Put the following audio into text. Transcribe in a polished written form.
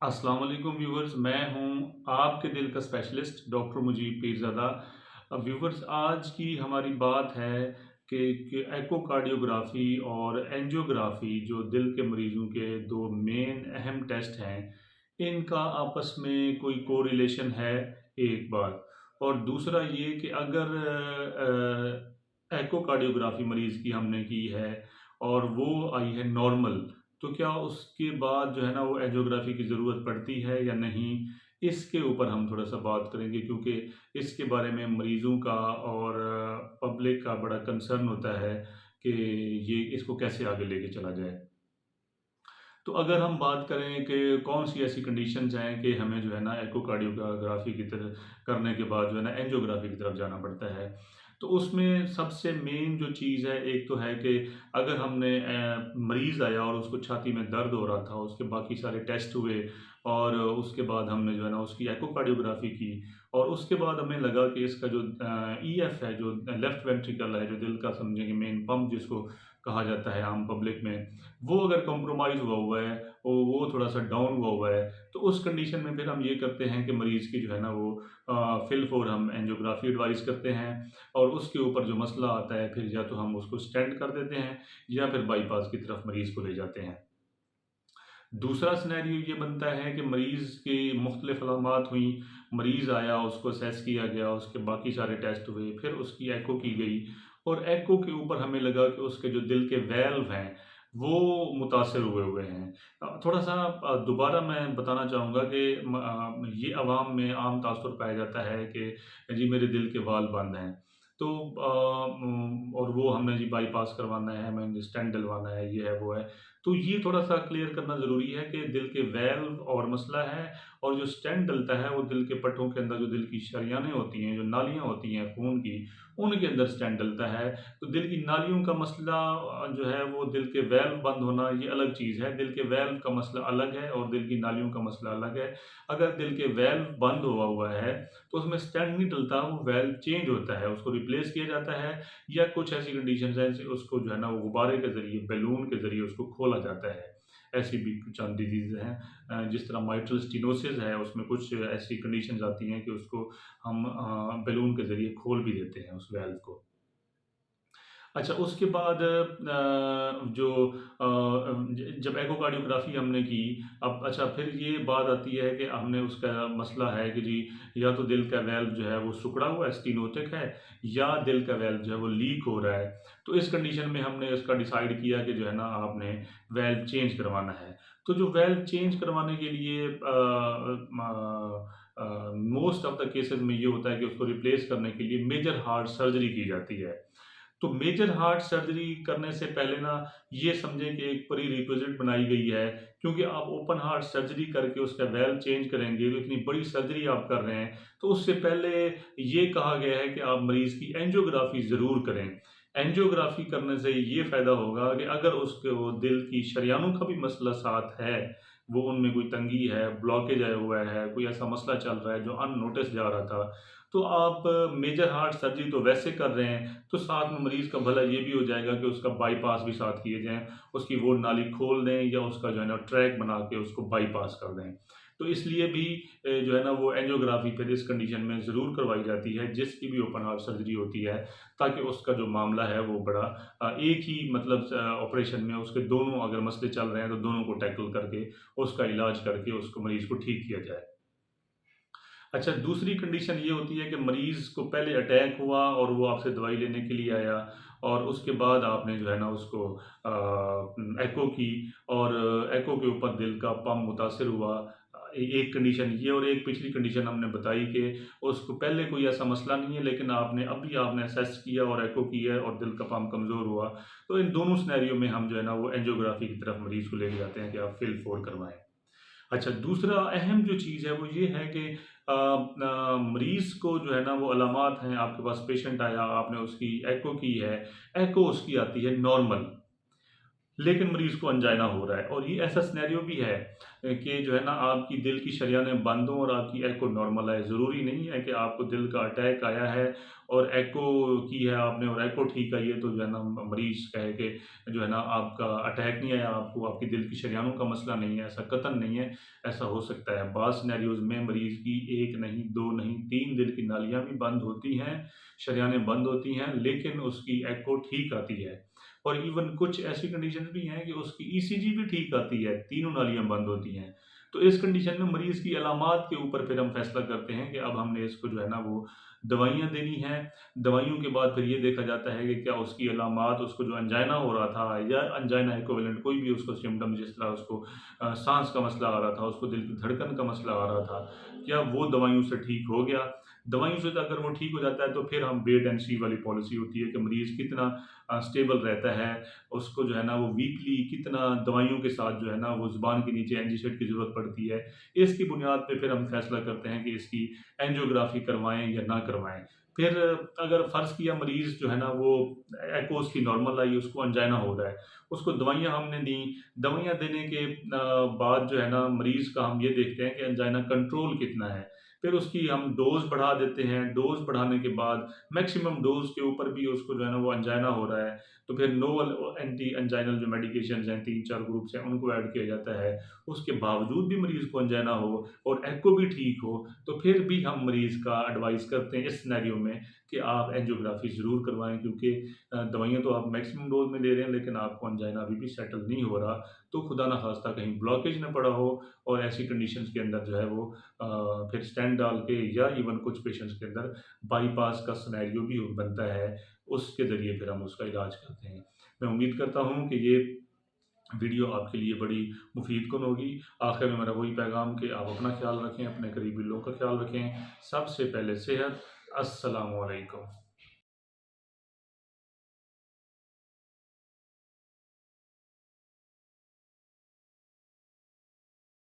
अस्सलाम वालेकुम व्यूवर्स, मैं हूं आपके दिल का specialist doctor Mujeeb Peerzada. Viewers, आज की हमारी बात है कि एकोकार्डियोग्राफी और एंजियोग्राफी जो दिल के मरीज़ों के दो मेन अहम टेस्ट हैं, इनका आपस में कोई कोरिलेशन है एक बात। और दूसरा ये कि अगर एकोकार्डियोग्राफी मरीज़ की हमने की है और वो आई है नॉर्मल, तो क्या उसके बाद जो है ना वो एंजियोग्राफी की ज़रूरत पड़ती है या नहीं? इसके ऊपर हम थोड़ा-सा बात करेंगे, क्योंकि इसके बारे में मरीज़ों का और पब्लिक का बड़ा कंसर्न होता है कि ये इसको कैसे आगे लेके चला जाए। तो अगर हम बात करें कि कौन-सी ऐसी कंडीशंस हैं कि हमें जो है ना एकोकार्डियोग्राफी की तरह करने के बाद जो है ना एंजियोग्राफी की तरफ जाना पड़ता है। तो उसमें सबसे मेन जो चीज़ है, एक तो है कि अगर हमने मरीज़ आया और उसको छाती में दर्द हो रहा था, उसके बाकी सारे टेस्ट हुए और उसके बाद हमने जो है ना उसकी एकोकार्डियोग्राफी की और उसके बाद हमें लगा कि इसका जो ईएफ है, जो लेफ्ट वेंट्रिकल है, जो दिल का समझें कि मेन पंप जिसको कहा जाता है आम पब्लिक में, वो अगर कॉम्प्रोमाइज़ हुआ हुआ है और वो थोड़ा-सा डाउन हुआ हुआ है, तो उस कंडीशन में फिर हम ये करते हैं कि मरीज़ की जो है ना वो फिल फॉर हम एंजियोग्राफी एडवाइस करते हैं और उसके ऊपर जो मसला आता है, फिर या तो हम उसको स्टेंट कर देते हैं या फिर बाईपास की तरफ मरीज़ को ले जाते हैं। दूसरा सिनेरियो ये बनता है कि मरीज़ की मुख्तलिफ़ अलामात हुई, मरीज़ आया, उसको असेस किया गया, उसके बाकी सारे टेस्ट हुए, फिर उसकी एको की गई और एको के ऊपर हमें लगा कि उसके जो दिल के वेल्व हैं, वो मुतासिर हुए हुए हैं। थोड़ा-सा दोबारा मैं बताना चाहूँगा कि ये अवाम में आम तासुर पाया जाता है कि जी मेरे दिल के वाल्व बंद हैं। तो और वो हमने जी बाईपास करवाना है, हमें स्टेंट डलवाना है, ये है, वो है। तो ये थोड़ा-सा क्लियर करना ज़रूरी है कि दिल के वेल्व और मसला है और जो स्टेंट डलता है वो दिल के पट्टों के अंदर जो दिल की शरियानें होती हैं, जो नालियाँ होती हैं खून की, उनके अंदर स्टेंट डलता है। तो दिल की नालियों का मसला जो है वो दिल के वेल्व बंद होना ये अलग चीज़ है। दिल के वेल्व का मसला अलग है और दिल की नालियों का मसला अलग है। अगर दिल के वेल्व बंद हुआ हुआ है तो उसमें स्टेंट नहीं डलता, वो वेल्व चेंज होता है, उसको रिप्लेस किया जाता है या कुछ ऐसी कंडीशंस हैं जैसे उसको जो है ना वो गुब्बारे के ज़रिए, बैलून के ज़रिए उसको खोला जाता है। ऐसी भी चंद डिज़ीज़ हैं जिस तरह माइट्रल स्टेनोसिस है, उसमें कुछ ऐसी कंडीशंस आती हैं कि उसको हम बैलून के ज़रिए खोल भी देते हैं उस वाल्व को। अच्छा, उसके बाद जो जब एकोकार्डियोग्राफ़ी हमने की, अब अच्छा फिर ये बात आती है कि हमने उसका मसला है कि जी या तो दिल का वाल्व जो है वो सिकुड़ा हुआ है, स्टेनोटिक है या दिल का वाल्व जो है वो लीक हो रहा है। तो इस कंडीशन में हमने इसका डिसाइड किया कि जो है ना आपने वाल्व चेंज करवाना है। तो जो वाल्व चेंज करवाने के लिए मोस्ट ऑफ द केसेज़ में ये होता है कि उसको रिप्लेस करने के लिए मेजर हार्ट सर्जरी की जाती है। तो मेजर हार्ट सर्जरी करने से पहले ना ये समझें कि एक प्री-रिक्विज़िट बनाई गई है, क्योंकि आप ओपन हार्ट सर्जरी करके उसका वाल्व चेंज करेंगे, तो इतनी बड़ी सर्जरी आप कर रहे हैं, तो उससे पहले ये कहा गया है कि आप मरीज़ की एंजियोग्राफ़ी ज़रूर करें। एंजियोग्राफ़ी करने से ये फ़ायदा होगा कि अगर उसके वो दिल की शरियानों का भी मसला साथ है, वो उनमें कोई तंगी है, ब्लॉकेज आया हुआ है, कोई ऐसा मसला चल रहा है जो अननोटिस जा रहा था, तो आप मेजर हार्ट सर्जरी तो वैसे कर रहे हैं, तो साथ में मरीज़ का भला ये भी हो जाएगा कि उसका बाईपास भी साथ किए जाएँ, उसकी वो नाली खोल दें या उसका जो है ना ट्रैक बना के उसको बाईपास कर दें। तो इसलिए भी जो है ना वो एंजियोग्राफ़ी फिर इस कंडीशन में ज़रूर करवाई जाती है, जिसकी भी ओपन हार्ट सर्जरी होती है, ताकि उसका जो मामला है वो बड़ा एक ही मतलब ऑपरेशन में उसके दोनों अगर मसले चल रहे हैं, तो दोनों को टैकल करके, उसका इलाज करके उसको मरीज़ को ठीक किया जाए। अच्छा, दूसरी कंडीशन ये होती है कि मरीज़ को पहले अटैक हुआ और वो आपसे दवाई लेने के लिए आया और उसके बाद आपने जो है ना उसको एको की और एको के ऊपर दिल का पंप मुतासिर हुआ। एक कंडीशन ये और एक पिछली कंडीशन हमने बताई कि उसको पहले कोई ऐसा मसला नहीं है, लेकिन आपने असेस किया और एको किया और दिल का पंप कमज़ोर हुआ। तो इन दोनों सिनेरियो में हम जो है ना वो एंजियोग्राफ़ी की तरफ मरीज़ को लेके जाते हैं कि आप फ़िल 4 करवाएँ। अच्छा, दूसरा अहम जो चीज़ है वो ये है कि मरीज़ को जो है ना वो अलामात हैं, आपके पास पेशेंट आया, आपने उसकी एको की है, एको उसकी आती है नॉर्मल। लेकिन मरीज़ को अंजाइना हो रहा है। और ये ऐसा सिनेरियो भी है कि जो है ना आपकी दिल की शरियानें बंद हों और आपकी एको नॉर्मल आए। ज़रूरी नहीं है कि आपको दिल का अटैक आया है और एको की है आपने और एको ठीक आई है, तो जो है ना मरीज़ कहे कि जो है ना आपका अटैक नहीं आया, आपको आपकी दिल की शरियानों का मसला नहीं है, ऐसा कतई नहीं है। ऐसा हो सकता है बाज़ सिनेरियोज़ में मरीज़ की 1 नहीं, 2 नहीं, 3 दिल की नालियाँ भी बंद होती हैं, शरियानें बंद होती हैं, लेकिन उसकी एको ठीक आती है। और इवन कुछ ऐसी कंडीशंस भी हैं कि उसकी ईसीजी भी ठीक आती है, तीनों नालियाँ बंद होती हैं। तो इस कंडीशन में मरीज़ की अलामात के ऊपर फिर हम फैसला करते हैं कि अब हमने इसको जो है ना वो दवाइयाँ देनी हैं। दवाइयों के बाद फिर ये देखा जाता है कि क्या उसकी अलामात, उसको जो अंजाइना हो रहा था या अंजाइना इक्विवेलेंट कोई भी उसको सिम्पटम, जिस तरह उसको साँस का मसला आ रहा था, उसको दिल की धड़कन का मसला आ रहा था, क्या वो दवाइयों से ठीक हो गया? दवाइयों से अगर वो ठीक हो जाता है तो फिर हम वेट एंड सी वाली पॉलिसी होती है कि मरीज़ कितना स्टेबल रहता है, उसको जो है ना वो वीकली कितना दवाइयों के साथ जो है ना वो ज़ुबान के नीचे एंजीसाइड की ज़रूरत पड़ती है। इसकी बुनियाद पे फिर हम फैसला करते हैं कि इसकी एंजियोग्राफ़ी करवाएँ या ना करवाएँ। फिर अगर फ़र्ज़ किया मरीज़ जो है ना वो एको उसकी नॉर्मल आई, उसको अंजाइना हो रहा है, उसको दवाइयाँ हमने दी, दवाइयाँ देने के बाद जो है ना मरीज़ का हम ये देखते हैं कि अंजाइना कंट्रोल कितना है। फिर उसकी हम डोज़ बढ़ा देते हैं, डोज़ बढ़ाने के बाद मैक्सिमम डोज़ के ऊपर भी उसको जो है ना वो अंजाइना हो रहा है, तो फिर नोवल एंटी एंजाइनल जो मेडिकेशंस हैं, 3-4 ग्रुप्स हैं, उनको ऐड किया जाता है। उसके बावजूद भी मरीज़ को अंजाइना हो और एको भी ठीक हो, तो फिर भी हम मरीज़ का एडवाइस करते हैं इस सिनेरियो में कि आप एंजियोग्राफ़ी ज़रूर करवाएँ, क्योंकि दवाइयाँ तो आप मैक्सिमम डोज़ में ले रहे हैं, लेकिन आपको अंजाइना अभी भी सेटल नहीं हो रहा। तो खुदा ना ख़ास्ता कहीं ब्लॉकेज ना पड़ा हो और ऐसी कंडीशंस के अंदर जो है वो फिर स्टेंट डाल के या इवन कुछ पेशेंट्स के अंदर बाईपास का सिनेरियो भी बनता है, उसके ज़रिए फिर हम उसका इलाज करते हैं। मैं उम्मीद करता हूँ कि ये वीडियो आपके लिए बड़ी मुफ़ीदकुन होगी। आखिर में मेरा वही पैगाम कि आप अपना ख़्याल रखें, अपने करीबी लोगों का ख़्याल रखें। सबसे पहले सेहत। अस्सलामु अलैकुम।